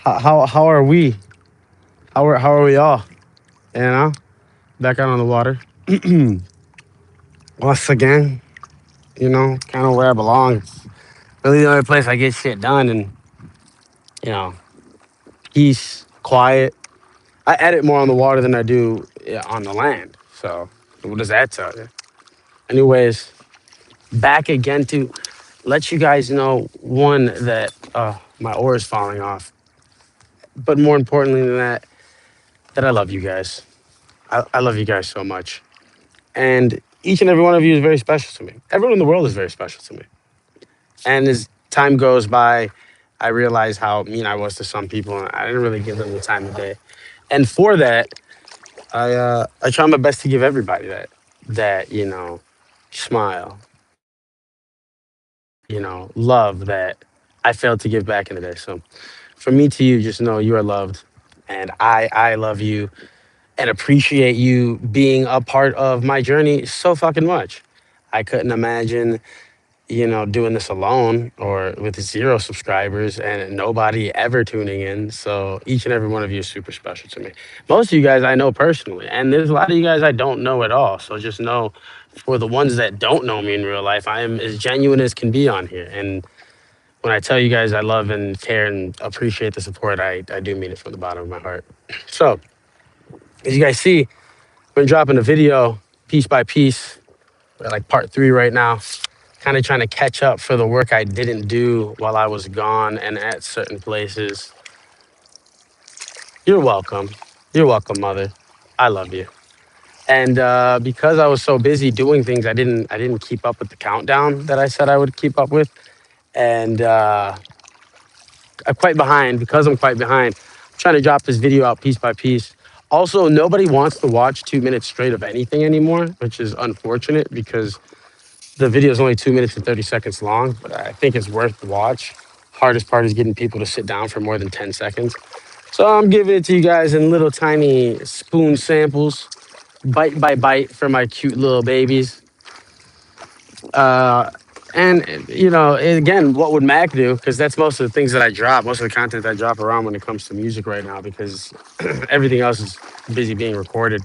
How are we? How are we all? You know, back out on the water once again. Kind of where I belong. It's really the only place I get shit done, and you know, peace, quiet. I edit more on the water than I do on the land. So what does that tell you? Anyways, back again to let you guys know one that my oar is falling off, but more importantly than that, that I love you guys. I love you guys so much. And each and every one of you is very special to me. Everyone in the world is very special to me. And as time goes by, I realize how mean I was to some people, and I didn't really give them the time of day. And for that, I try my best to give everybody that smile, love that I failed to give back in the day. So from me to you, just know you are loved, and I love you and appreciate you being a part of my journey so fucking much. I couldn't imagine doing this alone or with zero subscribers and nobody ever tuning in. So each and every one of you is super special to me. Most of you guys I know personally, and there's a lot of you guys I don't know at all. So just know for the ones that don't know me in real life, I am as genuine as can be on here. And when I tell you guys I love and care and appreciate the support, I do mean it from the bottom of my heart. So as you guys see, I've been dropping a video piece by piece. We're like part 3 right now, kind of trying to catch up for the work I didn't do while I was gone and at certain places. You're welcome. You're welcome, mother. I love you. And because I was so busy doing things, I didn't keep up with the countdown that I said I would keep up with, and I'm quite behind. Because I'm quite behind, I'm trying to drop this video out piece by piece. Also, nobody wants to watch 2 minutes straight of anything anymore, which is unfortunate because the video is only 2 minutes and 30 seconds long, but I think it's worth the watch. Hardest part is getting people to sit down for more than 10 seconds. So I'm giving it to you guys in little tiny spoon samples, bite by bite for my cute little babies. Uh, and again, what would Mac do? Because that's most of the things that I drop, most of the content I drop around when it comes to music right now, because everything else is busy being recorded.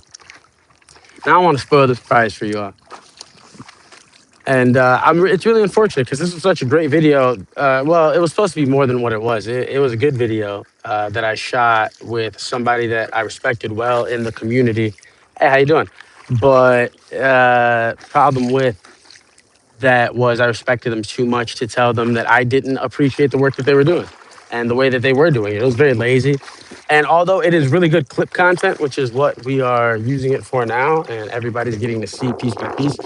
Now I want to spoil the surprise for you all. And it's really unfortunate because this was such a great video. Well, it was supposed to be more than what it was. It was a good video that I shot with somebody that I respected well in the community. Hey, how you doing? But problem with that was I respected them too much to tell them that I didn't appreciate the work that they were doing and the way that they were doing it. It was very lazy. And although it is really good clip content, which is what we are using it for now, and everybody's getting to see piece by piece,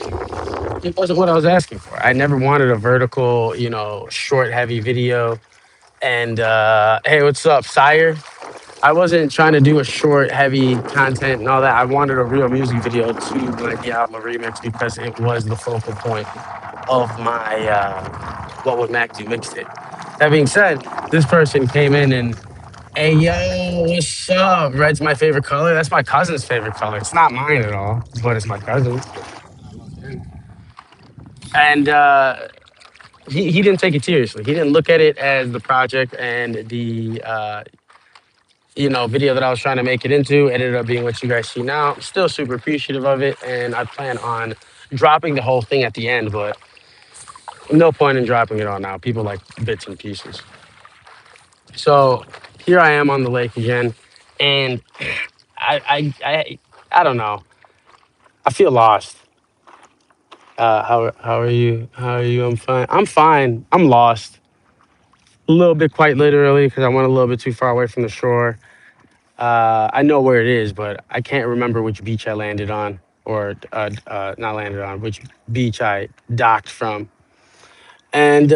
it wasn't what I was asking for. I never wanted a vertical, short, heavy video. And hey, what's up, Sire? I wasn't trying to do a short, heavy content and all that. I wanted a real music video to my Diablo remix because it was the focal point of my What Would Mac Do mixtape. That being said, this person came in and, hey, yo, what's up? Red's my favorite color. That's my cousin's favorite color. It's not mine at all, but it's my cousin's. And he didn't take it seriously. He didn't look at it as the project and the video that I was trying to make it into ended up being what you guys see now. I'm still super appreciative of it, and I plan on dropping the whole thing at the end, but no point in dropping it all now. People like bits and pieces. So here I am on the lake again, and I don't know. I feel lost. How are you? How are you? I'm fine. I'm fine. I'm lost. A little bit quite literally because I went a little bit too far away from the shore. I know where it is, but I can't remember which beach I landed on, or not landed on, which beach I docked from. And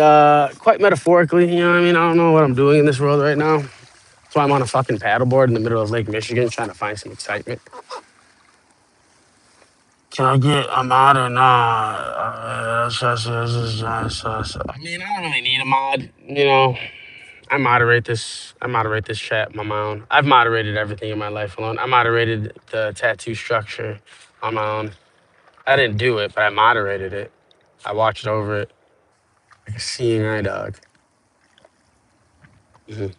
quite metaphorically, you know what I mean? I don't know what I'm doing in this world right now. That's why I'm on a fucking paddleboard in the middle of Lake Michigan trying to find some excitement. Can I get a mod or not? I mean, I don't really need a mod, I moderate this chat on my own. I've moderated everything in my life alone. I moderated the tattoo structure on my own. I didn't do it, but I moderated it. I watched over it like a seeing eye dog. Mhm.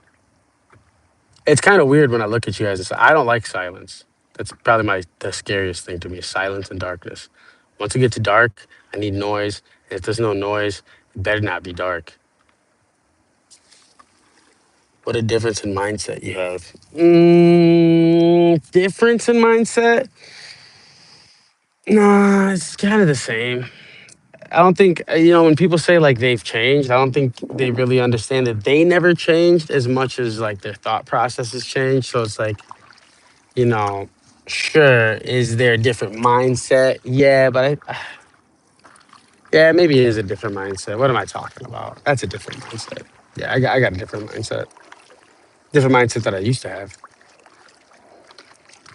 It's kind of weird when I look at you guys. I don't like silence. That's probably the scariest thing to me: silence and darkness. Once it gets dark, I need noise. And if there's no noise, it better not be dark. What a difference in mindset you have. Difference in mindset? Nah, it's kind of the same. I don't think, when people say like they've changed, I don't think they really understand that they never changed as much as like their thought process has changed. So it's like, you know, sure, is there a different mindset? Yeah, but yeah, maybe it is a different mindset. What am I talking about? That's a different mindset. Yeah, I got a different mindset that I used to have.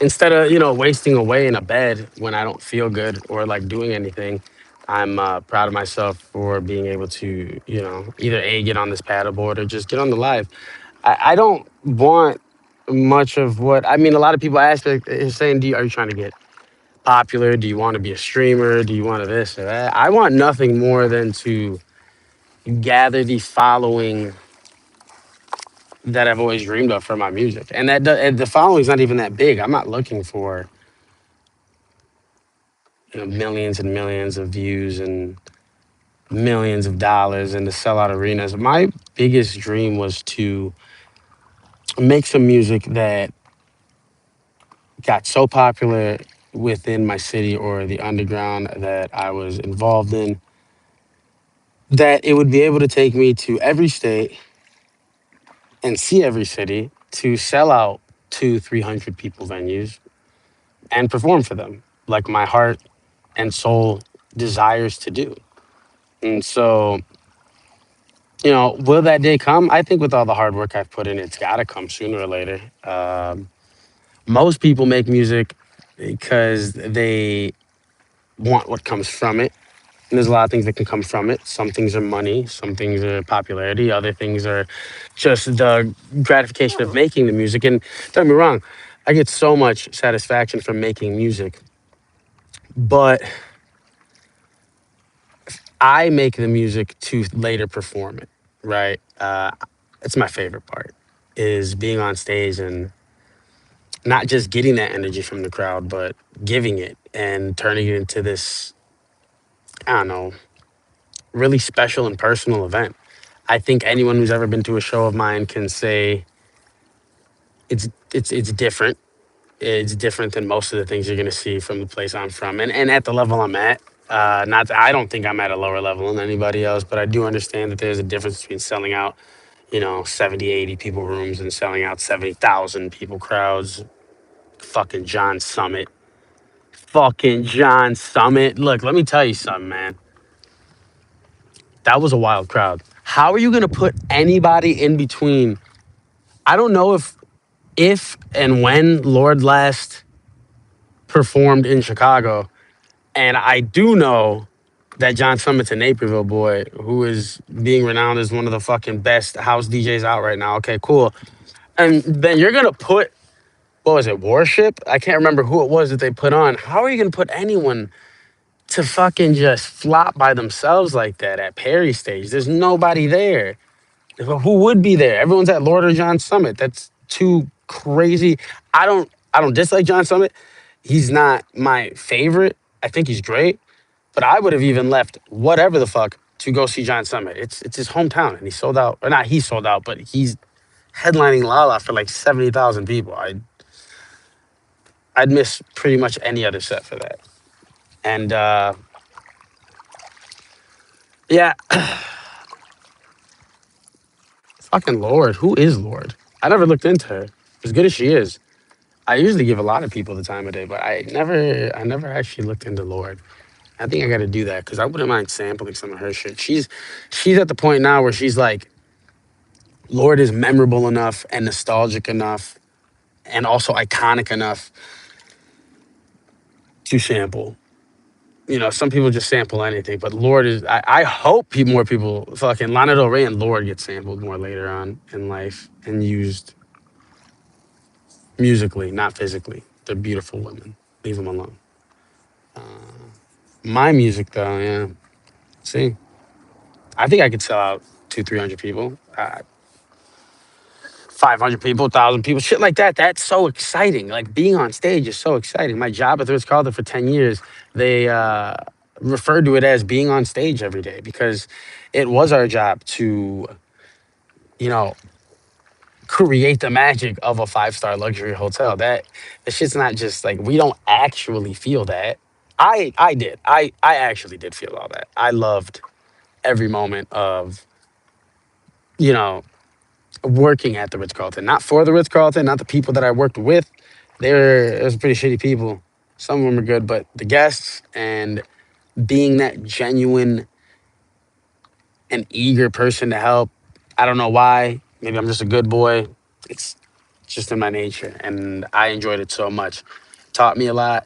Instead of wasting away in a bed when I don't feel good or like doing anything, I'm proud of myself for being able to either get on this paddleboard or just get on the live. I don't want much of what I mean. A lot of people ask me, is saying, are you trying to get popular? Do you want to be a streamer? Do you want to this or that? I want nothing more than to gather the following that I've always dreamed of for my music, and and the following's not even that big. I'm not looking for millions and millions of views and millions of dollars and to sell out arenas. My biggest dream was to make some music that got so popular within my city or the underground that I was involved in that it would be able to take me to every state and see every city to sell out 300 people venues and perform for them like my heart and soul desires to do. And so will that day come? I think with all the hard work I've put in, it's got to come sooner or later. Most people make music because they want what comes from it. And there's a lot of things that can come from it. Some things are money, some things are popularity, other things are just the gratification of making the music. And don't get me wrong, I get so much satisfaction from making music, but I make the music to later perform it, right? It's my favorite part is being on stage and not just getting that energy from the crowd, but giving it and turning it into this, I don't know, really special and personal event. I think anyone who's ever been to a show of mine can say it's different. It's different than most of the things you're going to see from the place I'm from, and at the level I'm at. Not that I don't think I'm at a lower level than anybody else, but I do understand that there's a difference between selling out 70, 80 people rooms and selling out 70,000 people crowds. Fucking John Summit. Fucking John Summit. Look, let me tell you something, man. That was a wild crowd. How are you going to put anybody in between? I don't know if and when Lord last performed in Chicago, and I do know that John Summit's a Naperville boy who is being renowned as one of the fucking best house DJs out right now. Okay, cool. And then you're going to put, what was it, Worship? I can't remember who it was that they put on. How are you going to put anyone to fucking just flop by themselves like that at Perry stage? There's nobody there. Who would be there? Everyone's at Lord or John Summit. That's too crazy. I don't dislike John Summit. He's not my favorite. I think he's great, but I would have even left whatever the fuck to go see John Summit. It's his hometown, and he sold out, or not he sold out, but he's headlining Lala for like 70,000 people. I'd miss pretty much any other set for that. And yeah, fucking Lord, who is Lord? I never looked into her. As good as she is, I usually give a lot of people the time of day, but I never actually looked into Lord. I think I got to do that because I wouldn't mind sampling some of her shit. She's at the point now where she's like, Lord is memorable enough and nostalgic enough, and also iconic enough to sample. Some people just sample anything, but Lord is. I hope more people fucking Lana Del Rey and Lord get sampled more later on in life and used musically, not physically. They're beautiful women. Leave them alone. My music, though, yeah. See, I think I could sell out 300 people. 500 people, 1,000 people, shit like that. That's so exciting. Like being on stage is so exciting. My job at the Ritz Carlton for 10 years, they referred to it as being on stage every day because it was our job to, you know, create the magic of a 5-star luxury hotel. That the shit's not just like we don't actually feel that. I did. I actually did feel all that. I loved every moment of, you know, working at the Ritz Carlton. Not for the Ritz Carlton, not the people that I worked with. It was pretty shitty people. Some of them are good, but the guests and being that genuine and eager person to help. I don't know why. Maybe I'm just a good boy. It's just in my nature, and I enjoyed it so much. Taught me a lot,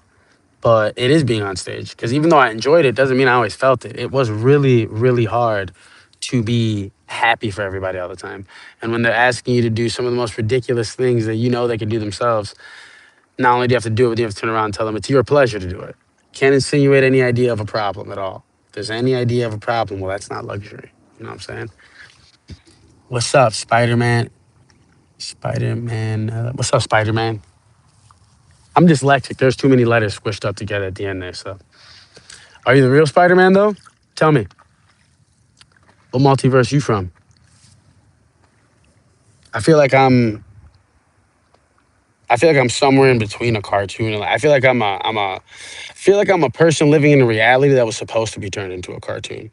but it is being on stage because even though I enjoyed it, doesn't mean I always felt it. It was really, really hard to be happy for everybody all the time. And when they're asking you to do some of the most ridiculous things that you know they can do themselves, not only do you have to do it, but you have to turn around and tell them it's your pleasure to do it. Can't insinuate any idea of a problem at all. If there's any idea of a problem, well, that's not luxury. You know what I'm saying? What's up, Spider Man? Spider Man. What's up, Spider Man? I'm dyslexic. There's too many letters squished up together at the end there. So, are you the real Spider Man though? Tell me, what multiverse you from? I feel like I'm. I feel like I'm somewhere in between a cartoon and I feel like I feel like I'm a person living in a reality that was supposed to be turned into a cartoon,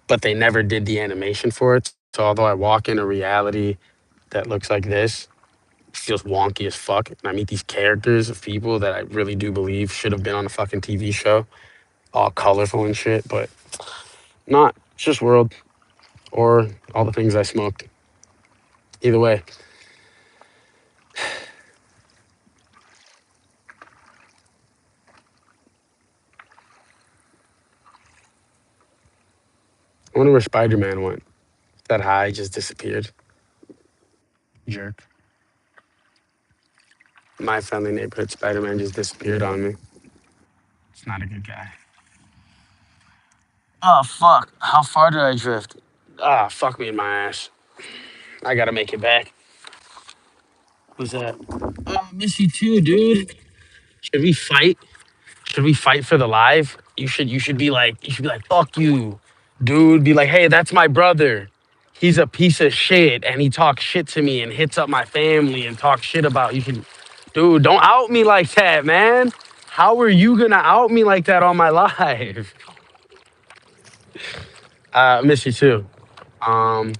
but they never did the animation for it. So although I walk in a reality that looks like this, feels wonky as fuck, and I meet these characters of people that I really do believe should have been on a fucking TV show, all colorful and shit, but not. It's just world or all the things I smoked. Either way, I wonder where Spider Man went. That high just disappeared. Jerk. My friendly neighborhood Spider Man just disappeared on me. It's not a good guy. Oh fuck! How far did I drift? Ah, fuck me in my ass. I gotta make it back. What's that? Oh, I miss you too, dude. Should we fight? Should we fight for the live? You should be like, fuck you, dude. Be like, hey, that's my brother. He's a piece of shit and he talks shit to me and hits up my family and talks shit about you can dude, don't out me like that, man. How are you gonna out me like that on my live? Miss you too. Um,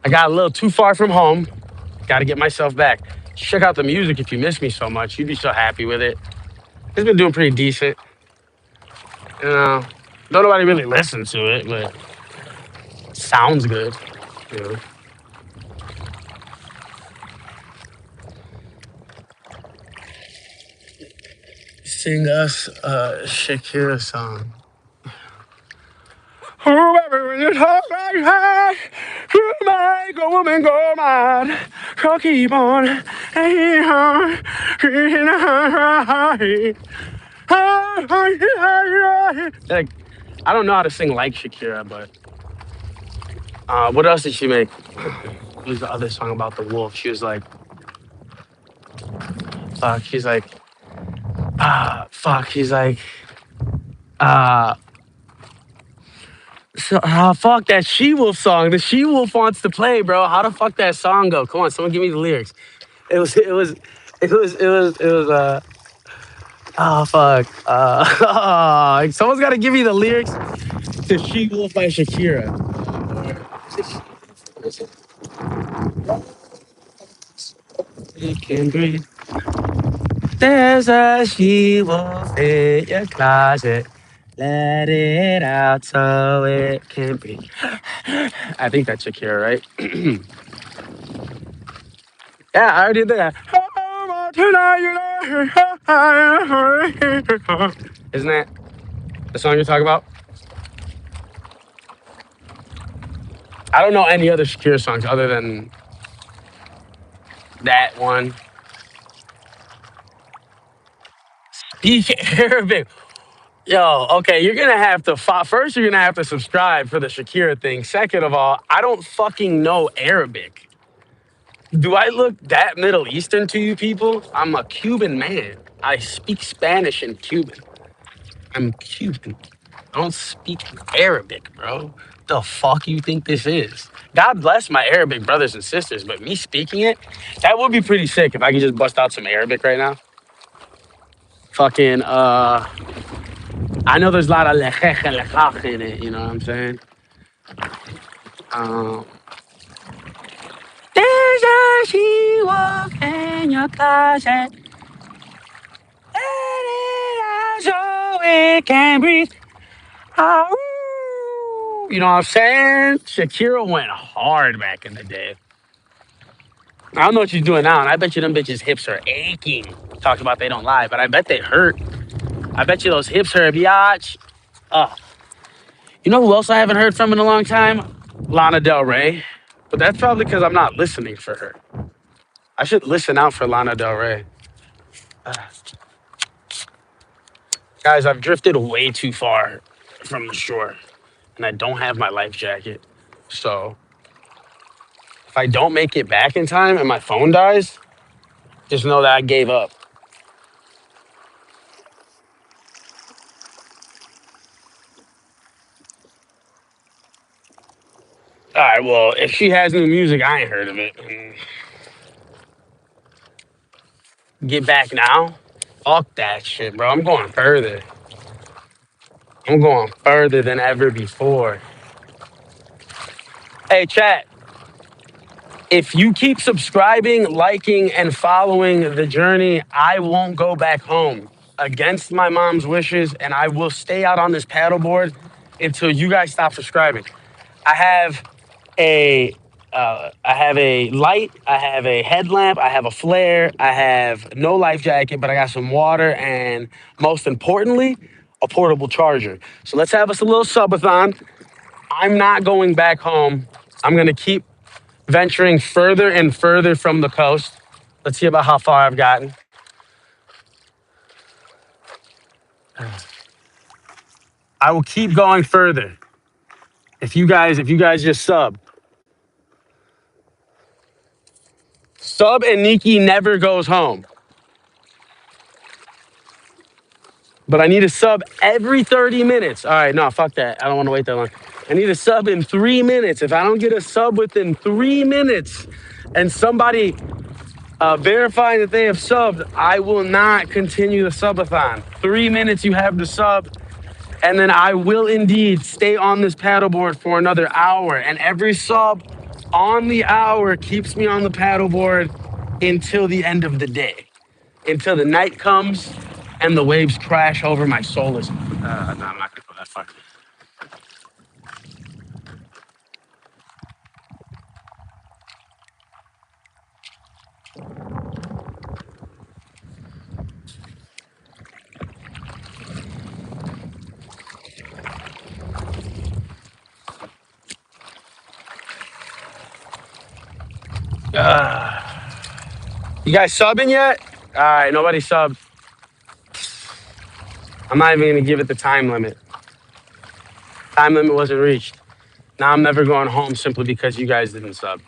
I got a little too far from home. Got to get myself back. Check out the music if you miss me so much. You'd be so happy with it. It's been doing pretty decent. You know, don't nobody really listen to it, but it sounds good. You know, sing us a Shakira song. Oh, baby, when you talk like that, you make a woman go mad. So keep on hanging on. Like, I don't know how to sing like Shakira, but what else did she make? What was the other song about the wolf? She was like, fuck, she's like, fuck, he's like, uh, so, fuck that She Wolf song. The She Wolf wants to play, bro. How the fuck that song go? Come on, someone give me the lyrics. It was, oh fuck. Someone's got to give me the lyrics to She Wolf by Shakira. It can breathe. There's a she wolf in your closet. Let it out so it can breathe. I think that's Shakira, right? Yeah, I already did that. Isn't that the song you're talking about? I don't know any other Shakira songs other than that one. Speak Arabic. Yo, okay, you're gonna have to first. You're gonna have to subscribe for the Shakira thing. Second of all, I don't fucking know Arabic. Do I look that Middle Eastern to you people? I'm a Cuban man. I speak Spanish and Cuban. I'm Cuban. I don't speak Arabic, bro. The fuck you think this is? God bless my Arabic brothers and sisters, but me speaking it, that would be pretty sick if I could just bust out some Arabic right now. Fucking I know there's a lot of lechech in it, you know what I'm saying? Um There's a she-wolf in your closet. Let it out so it can breathe. Ah, ooh. You know what I'm saying? Shakira went hard back in the day. I don't know what she's doing now, and I bet you them bitches' hips are aching. Talk about they don't lie, but I bet they hurt. I bet you those hips hurt, biatch. Uh, you know who else I haven't heard from in a long time? Lana Del Rey. But that's probably because I'm not listening for her. I should listen out for Lana Del Rey. Uh, Guys, I've drifted way too far from the shore, and I don't have my life jacket. So if I don't make it back in time and my phone dies, just know that I gave up. All right, well, if she has new music, I ain't heard of it. Get back now? Fuck that shit, bro. I'm going further. I'm going further than ever before. Hey, chat, if you keep subscribing, liking, and following the journey, I won't go back home against my mom's wishes, and I will stay out on this paddleboard until you guys stop subscribing. I have I have a light, I have a headlamp, I have a flare, I have no life jacket, but I got some water, and most importantly, a portable charger. So let's have us a little subathon. I'm not going back home. I'm gonna keep venturing further and further from the coast. Let's see about how far I've gotten. I will keep going further. If you guys just sub and Nikki never goes home. But I need a sub every 30 minutes. All right, no, fuck that. I don't want to wait that long. I need a sub in 3 minutes. If I don't get a sub within 3 minutes and somebody verifying that they have subbed, I will not continue the subathon. 3 minutes, you have the sub. And then I will indeed stay on this paddleboard for another hour. And every sub on the hour keeps me on the paddleboard until the end of the day, until the night comes and the waves crash over my soulless. No, I'm not gonna go that far. You guys subbing yet? All right, nobody subbed. I'm not even gonna give it the time limit. Time limit wasn't reached. Now I'm never going home simply because you guys didn't sub.